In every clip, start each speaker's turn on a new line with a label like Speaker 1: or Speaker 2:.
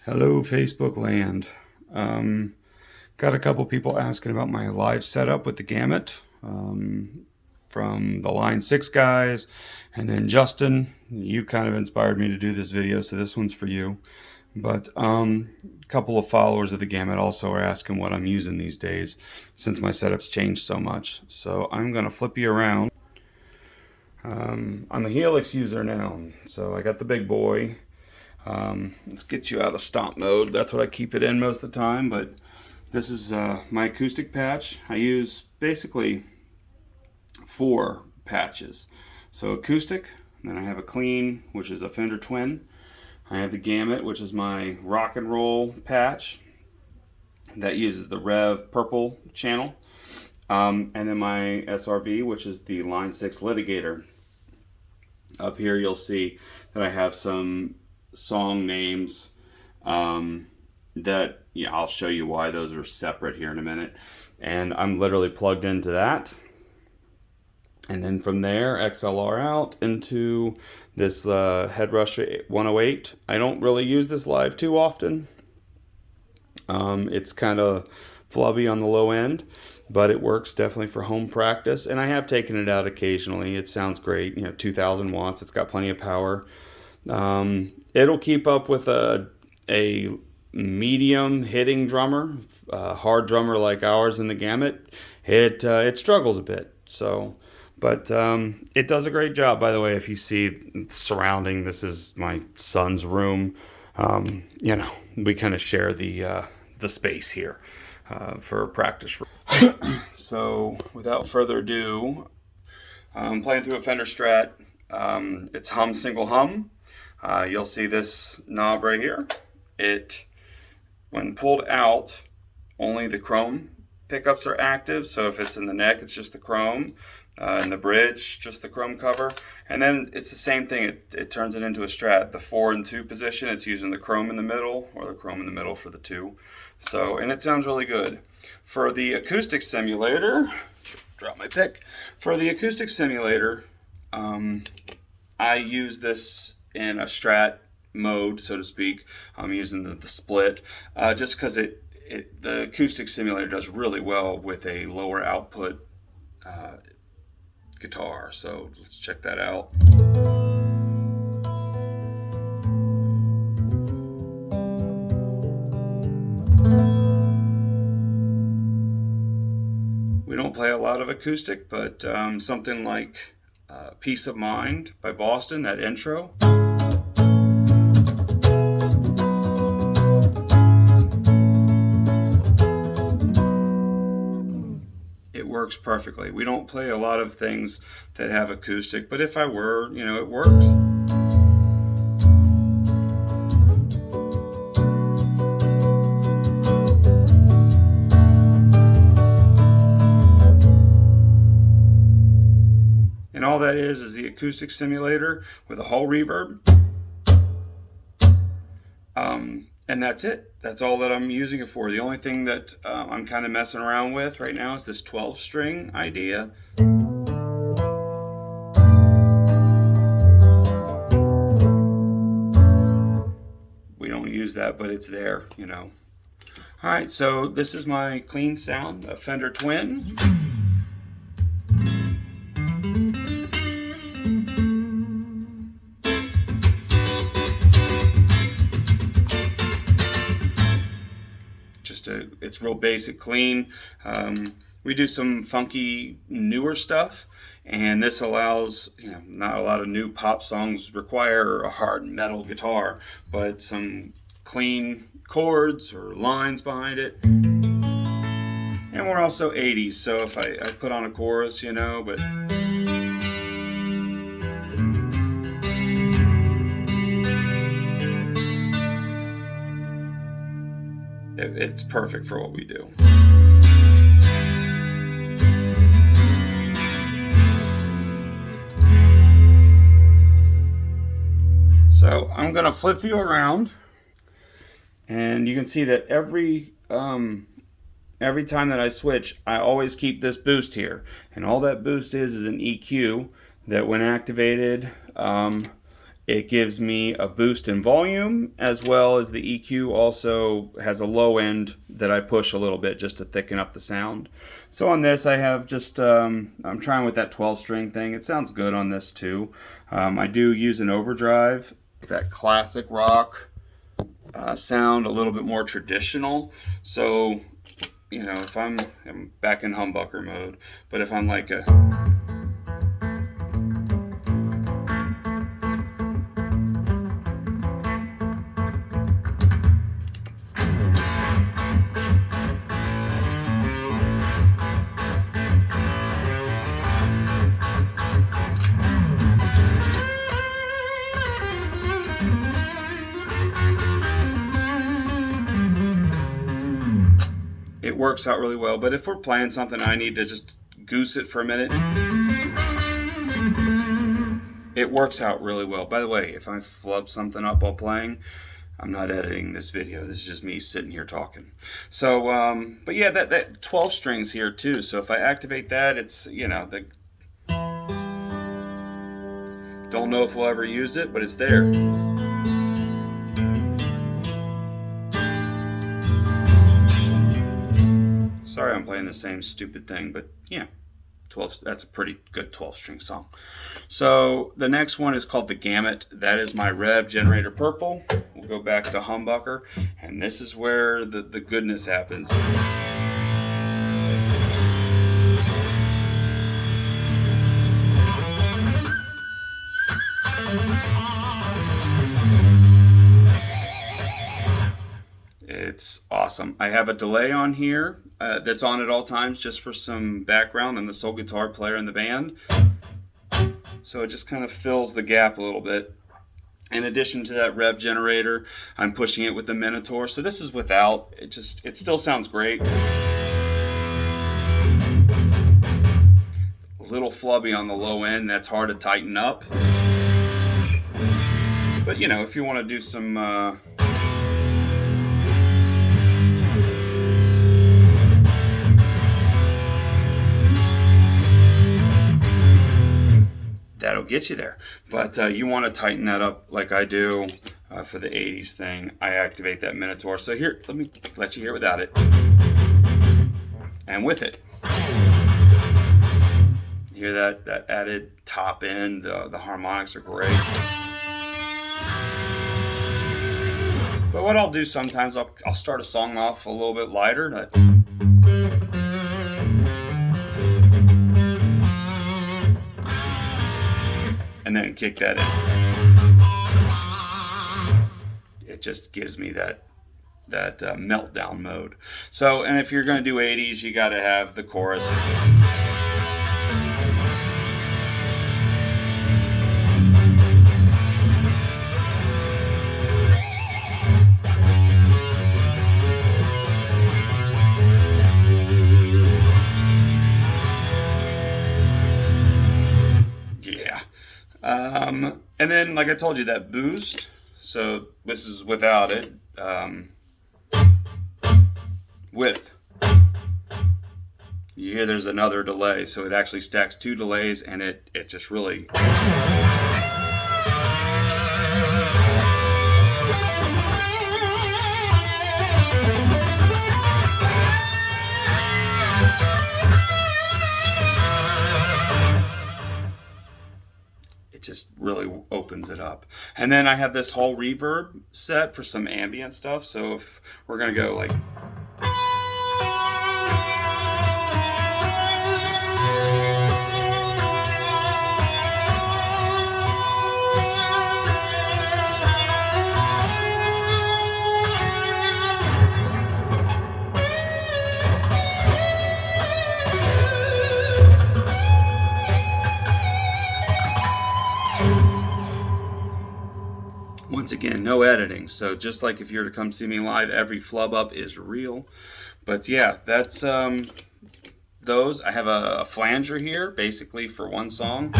Speaker 1: Hello, Facebook land. Got a couple people asking about my live setup with the Gamut from the Line 6 guys. And then Justin, you kind of inspired me to do this video, so this one's for you. But a couple of followers of the Gamut also are asking what I'm using these days since my setup's changed so much. So I'm going to flip you around. I'm a Helix user now, so I got the big boy. Let's get you out of stomp mode. That's what I keep it in most of the time, but this is my acoustic patch. I use basically 4 patches. So acoustic, then I have a clean, which is a Fender Twin. I have the Gamut, which is my rock and roll patch that uses the Rev purple channel. And then my SRV, which is the Line 6 Litigator. Up here you'll see that I have some song names that I'll show you why those are separate here in a minute. And I'm literally plugged into that. And then from there, XLR out into this Headrush 108. I don't really use this live too often. It's kind of flubby on the low end, but it works definitely for home practice. And I have taken it out occasionally. It sounds great, 2000 watts. It's got plenty of power. It'll keep up with a medium hitting drummer, a hard drummer like ours in the Gamut. It struggles a bit, but it does a great job. By the way, if you see surrounding, this is my son's room. We kind of share the space here for practice. So without further ado, I'm playing through a Fender Strat. It's hum single hum. You'll see this knob right here. When pulled out, only the chrome pickups are active. So if it's in the neck, it's just the chrome. In the bridge, just the chrome cover. And then it's the same thing. It turns it into a Strat. The 4 and 2 position, it's using the chrome in the middle, or the chrome in the middle for the 2. So, and it sounds really good. For the acoustic simulator, drop my pick. For the acoustic simulator, I use this in a Strat mode, so to speak. I'm using the split, just because the acoustic simulator does really well with a lower output guitar. So let's check that out. We don't play a lot of acoustic, but something like Peace of Mind by Boston, that intro. It works perfectly. We don't play a lot of things that have acoustic, but if I were, it works. And all that is the acoustic simulator with a whole reverb. And that's it. That's all that I'm using it for. The only thing that I'm kind of messing around with right now is this 12-string idea. We don't use that, but it's there, All right, so this is my clean sound, a Fender Twin. It's real basic, clean. We do some funky, newer stuff, and this allows, not a lot of new pop songs require a hard metal guitar, but some clean chords or lines behind it. And we're also 80s, so if I put on a chorus, but it's perfect for what we do. So I'm going to flip you around, and you can see that every time that I switch, I always keep this boost here, and all that boost is an EQ that when activated, It gives me a boost in volume, as well as the EQ also has a low end that I push a little bit just to thicken up the sound. So on this I have just, I'm trying with that 12 string thing. It sounds good on this too. I do use an overdrive, that classic rock sound, a little bit more traditional. So, you know, if I'm back in humbucker mode, but if I'm like a... It works out really well. But if we're playing something I need to just goose it for a minute, it works out really well. By the way, if I flub something up while playing, I'm not editing this video. This is just me sitting here talking. So, but yeah, that 12 strings here too. So if I activate that, it's, you know, don't know if we'll ever use it, but it's there. Sorry I'm playing the same stupid thing, but yeah, 12, that's a pretty good 12-string song. So the next one is called the Gamut. That is my Rev Generator Purple. We'll go back to humbucker, and this is where the goodness happens. It's awesome. I have a delay on here that's on at all times just for some background. I'm the sole guitar player in the band. So it just kind of fills the gap a little bit. In addition to that rev generator, I'm pushing it with the Minotaur. So this is without. It still sounds great. A little flubby on the low end. That's hard to tighten up. But you know, if you want to do some that'll get you there. But you want to tighten that up like I do for the 80s thing. I activate that Minotaur. So here, let me let you hear without it. And with it. Hear that added top end, the harmonics are great. But what I'll do sometimes, I'll start a song off a little bit lighter. And then kick that in. It just gives me that meltdown mode. So, and if you're going to do 80s, you got to have the chorus. And then, like I told you, that boost, so this is without it, with, you hear there's another delay, so it actually stacks two delays, and it just really... It just really opens it up. And then I have this whole reverb set for some ambient stuff. So if we're gonna go like, once again, no editing. So just like if you were to come see me live, every flub up is real. But yeah, that's those. I have a flanger here, basically for one song.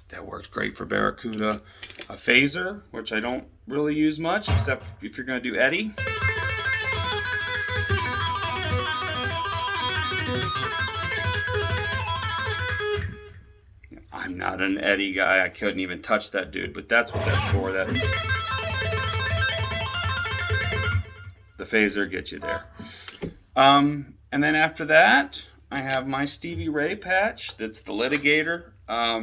Speaker 1: That works great for Barracuda. a phaser, which I don't really use much, except if you're going to do Eddie. I'm not an Eddie guy. I couldn't even touch that dude, but that's what that's for. That the phaser gets you there. And then after that, I have my Stevie Ray patch. That's the litigator.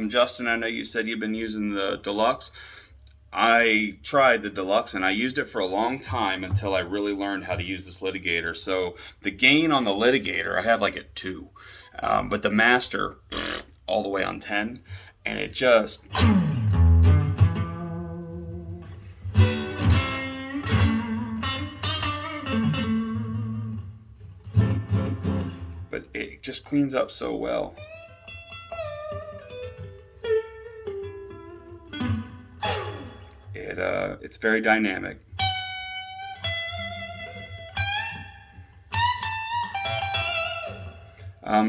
Speaker 1: Justin, I know you said you've been using the deluxe. I tried the deluxe and I used it for a long time until I really learned how to use this litigator. So the gain on the litigator, I have like at 2, but the master all the way on 10, and it just but it just cleans up so well. It's very dynamic.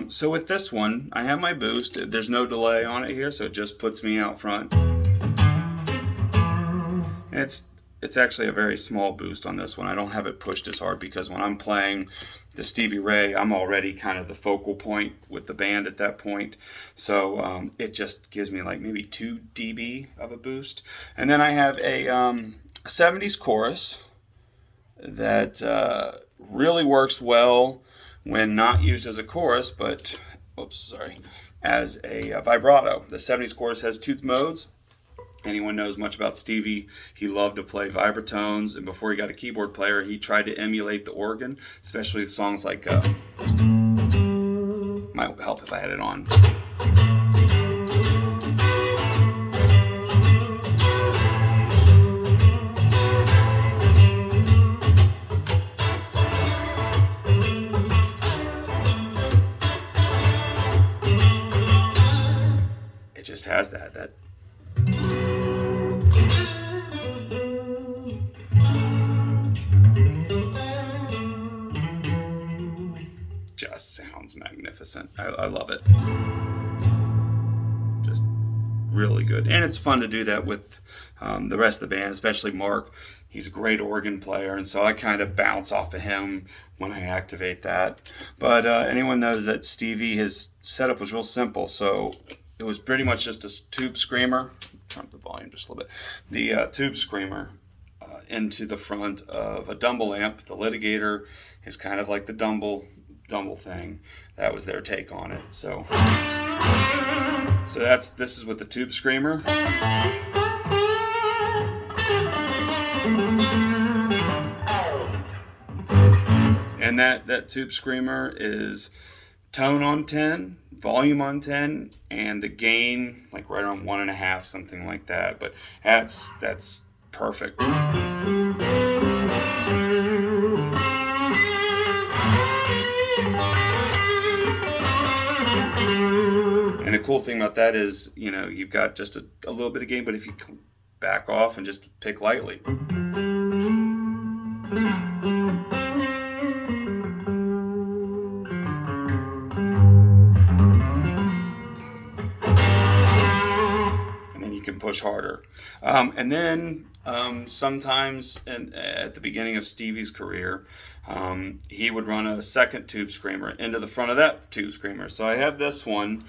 Speaker 1: So with this one, I have my boost. There's no delay on it here, so it just puts me out front. And it's actually a very small boost on this one. I don't have it pushed as hard because when I'm playing the Stevie Ray, I'm already kind of the focal point with the band at that point. So it just gives me like maybe 2 dB of a boost. And then I have a 70s chorus that really works well when not used as a chorus, but as a vibrato. The 70s chorus has 2 modes. Anyone knows much about Stevie, he loved to play vibratones, and before he got a keyboard player, he tried to emulate the organ, especially songs like, might help if I had it on. It just has that. Just sounds magnificent. I love it. Just really good. And it's fun to do that with the rest of the band, especially Mark. He's a great organ player, and so I kind of bounce off of him when I activate that. But anyone knows that Stevie, his setup was real simple, so it was pretty much just a tube screamer. Turn up the volume just a little bit. The tube screamer into the front of a Dumble amp. The litigator is kind of like the Dumble thing. That was their take on it. So this is with the tube screamer. And that tube screamer is tone on 10, volume on 10, and the gain like right around 1.5, something like that. But that's perfect. And the cool thing about that is, you know, you've got just a little bit of gain, but if you back off and just pick lightly. And then you can push harder. And then sometimes at the beginning of Stevie's career, he would run a second tube screamer into the front of that tube screamer. So I have this one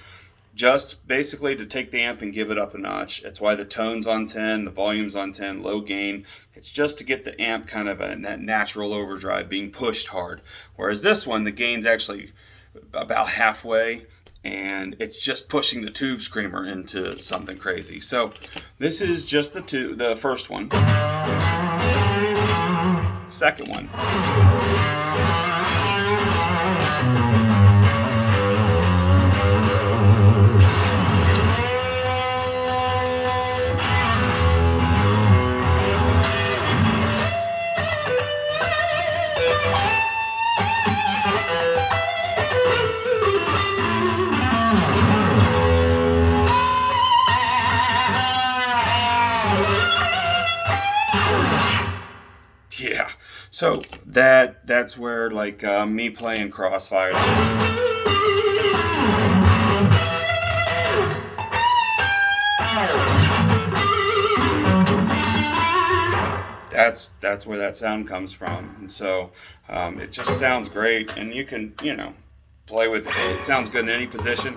Speaker 1: just basically to take the amp and give it up a notch. That's why the tone's on 10, the volume's on 10, low gain. It's just to get the amp kind of a natural overdrive, being pushed hard. Whereas this one, the gain's actually about halfway, and it's just pushing the tube screamer into something crazy. So this is just the first one. Second one. Yeah, so that's where like me playing Crossfire. That's where that sound comes from, and so it just sounds great, and you can play with it. It sounds good in any position.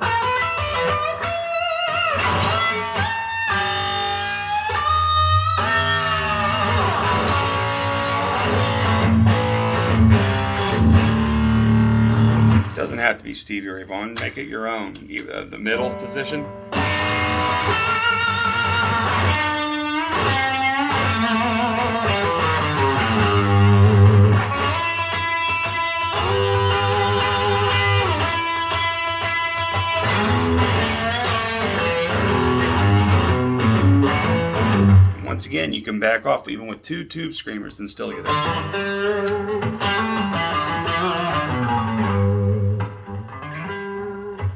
Speaker 1: Doesn't have to be Stevie Ray Vaughan. Make it your own. The middle position. Once again, you can back off even with 2 tube screamers and still get that.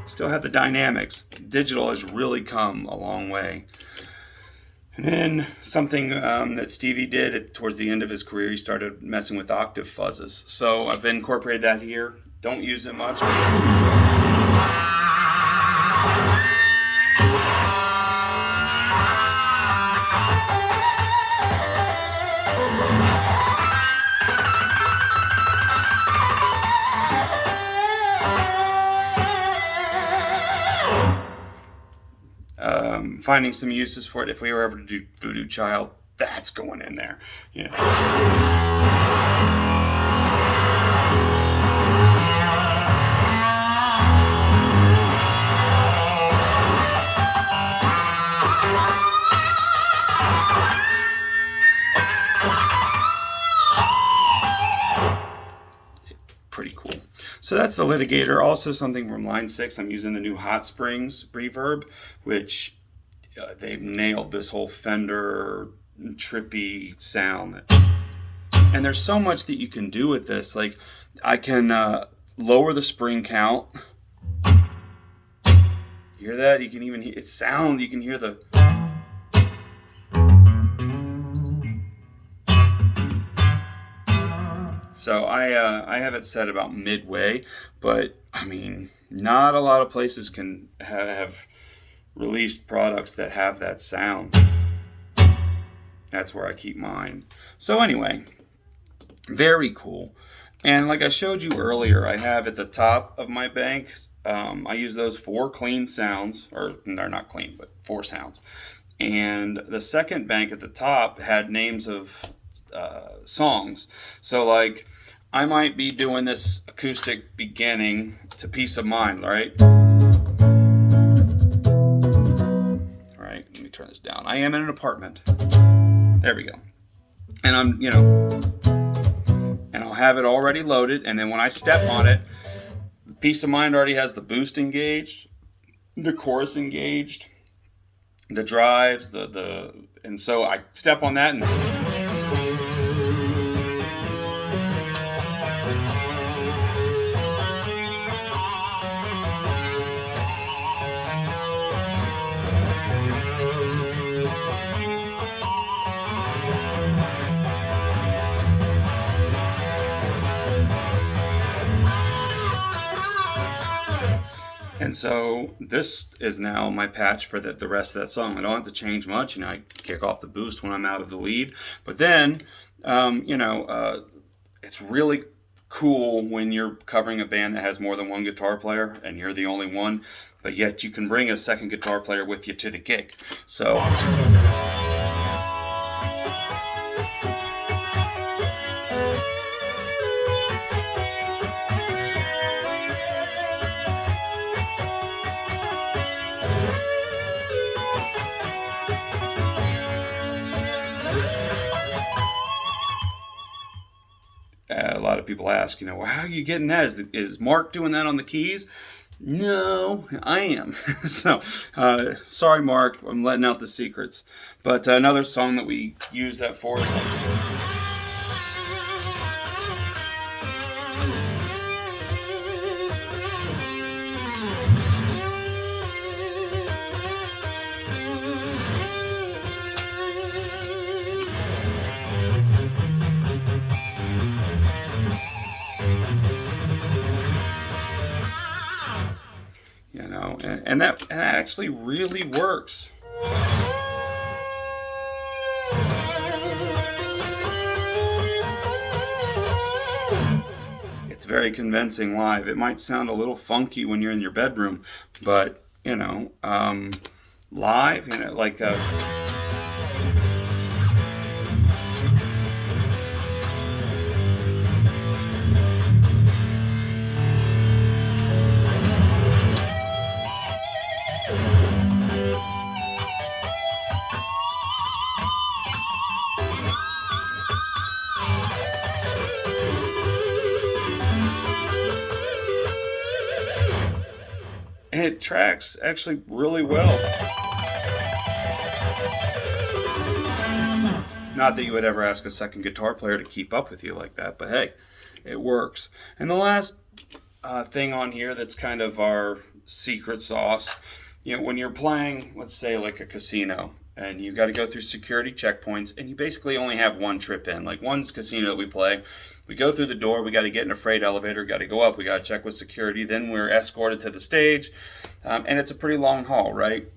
Speaker 1: Still have the dynamics. Digital has really come a long way. And then something that Stevie did towards the end of his career, he started messing with octave fuzzes. So I've incorporated that here. Don't use it much. Finding some uses for it. If we were ever to do Voodoo Child, that's going in there. Pretty cool. So that's the litigator. Also something from line 6. I'm using the new Hot Springs reverb, which they've nailed this whole Fender trippy sound. And there's so much that you can do with this. Like I can lower the spring count. You hear that? You can even hear it sound. You can hear the So I have it set about midway, but I mean, not a lot of places can have released products that have that sound. That's where I keep mine. So anyway, very cool. And like I showed you earlier, I have at the top of my bank, I use those 4 clean sounds, or they're not clean, but 4 sounds. And the second bank at the top had names of songs. So like I might be doing this acoustic beginning to Peace of Mind, right? All right, let me turn this down. I am in an apartment. There we go. And I'm, and I'll have it already loaded, and then when I step on it, Peace of Mind already has the boost engaged, the chorus engaged, the drives, and so I step on that and And so this is now my patch for the rest of that song. I don't have to change much. I kick off the boost when I'm out of the lead. But then, it's really cool when you're covering a band that has more than one guitar player and you're the only one, but yet you can bring a second guitar player with you to the gig. So a lot of people ask, well, how are you getting that? Is Mark doing that on the keys? No, I am. So, sorry, Mark, I'm letting out the secrets. But another song that we use that for is and that actually really works. It's very convincing live. It might sound a little funky when you're in your bedroom, but live, like it tracks actually really well. Not that you would ever ask a second guitar player to keep up with you like that, but hey, it works. And the last thing on here that's kind of our secret sauce, when you're playing, let's say like a casino, and you got to go through security checkpoints, and you basically only have one trip in. Like one's casino that we play, we go through the door, we got to get in a freight elevator, got to go up, we got to check with security, then we're escorted to the stage, and it's a pretty long haul, right,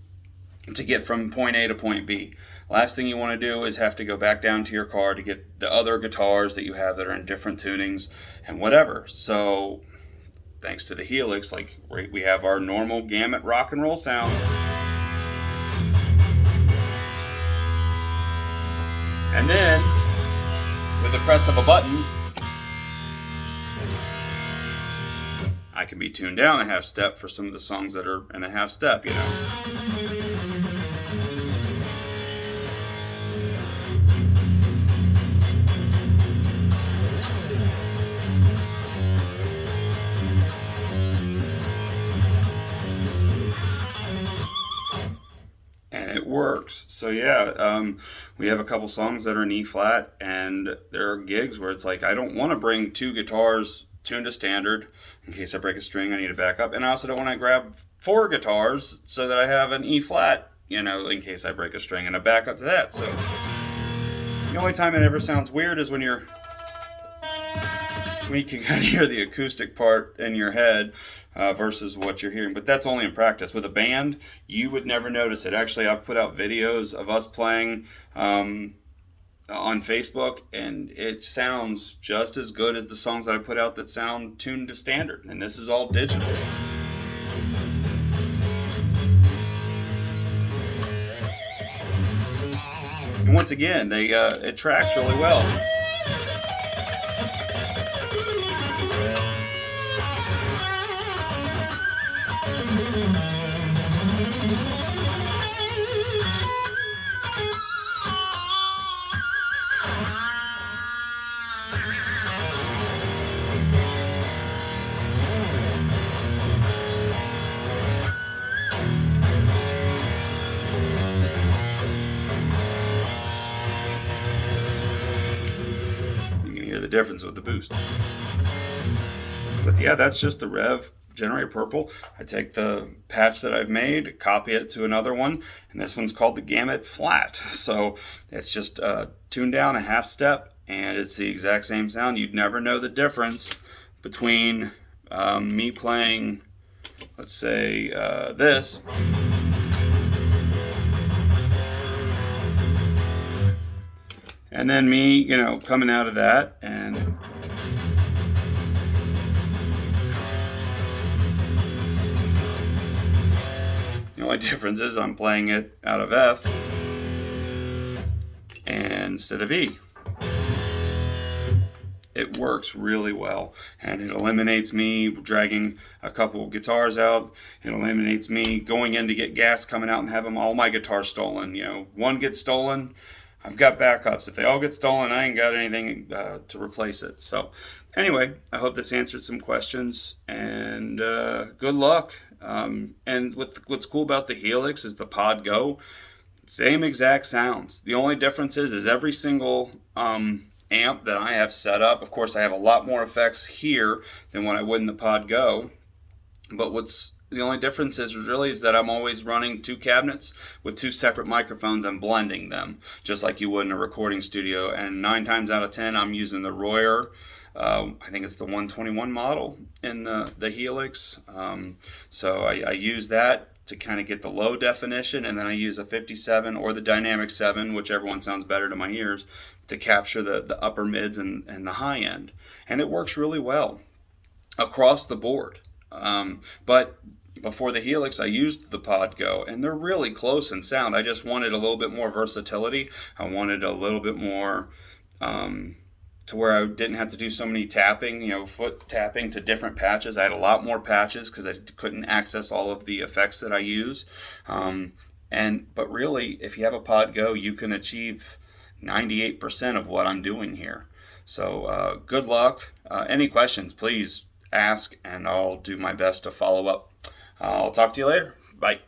Speaker 1: to get from point A to point B. Last thing you want to do is have to go back down to your car to get the other guitars that you have that are in different tunings and whatever. So thanks to the Helix, like we have our normal Gamut rock and roll sound. And then, with the press of a button, I can be tuned down a half step for some of the songs that are in a half step, And it works. So yeah, we have a couple songs that are in E flat, and there are gigs where it's like I don't want to bring two guitars tuned to standard in case I break a string, I need a backup, and I also don't want to grab four guitars so that I have an E flat, in case I break a string and a backup to that. So the only time it ever sounds weird is when you can kind of hear the acoustic part in your head versus what you're hearing. But that's only in practice. With a band, you would never notice it. Actually, I've put out videos of us playing on Facebook, and it sounds just as good as the songs that I put out that sound tuned to standard. And this is all digital. And once again, it tracks really well. The difference with the boost. But yeah, that's just the Rev Generator Purple. I take the patch that I've made, copy it to another one, and this one's called the Gamut Flat. So it's just tuned down a half step, and it's the exact same sound. You'd never know the difference between me playing, let's say, this. And then me, coming out of that, and the only difference is I'm playing it out of F instead of E. It works really well, and it eliminates me dragging a couple guitars out. It eliminates me going in to get gas, coming out and having all my guitars stolen. One gets stolen, I've got backups. If they all get stolen, I ain't got anything to replace it. So anyway, I hope this answered some questions, and good luck. And what's cool about the Helix is the Pod Go. Same exact sounds. The only difference is every single amp that I have set up, of course I have a lot more effects here than when I would in the Pod Go, but the only difference is that I'm always running two cabinets with two separate microphones and blending them, just like you would in a recording studio. And 9 times out of 10, I'm using the Royer. I think it's the 121 model in the Helix. So I use that to kind of get the low definition, and then I use a 57 or the Dynamic 7, whichever one sounds better to my ears, to capture the upper mids and the high end. And it works really well. across the board. But before the Helix, I used the Pod Go, and they're really close in sound. I just wanted a little bit more versatility. I wanted a little bit more to where I didn't have to do so many tapping, foot tapping to different patches. I had a lot more patches because I couldn't access all of the effects that I use. But really, if you have a Pod Go, you can achieve 98% of what I'm doing here. So good luck. Any questions, please ask, and I'll do my best to follow up. I'll talk to you later. Bye.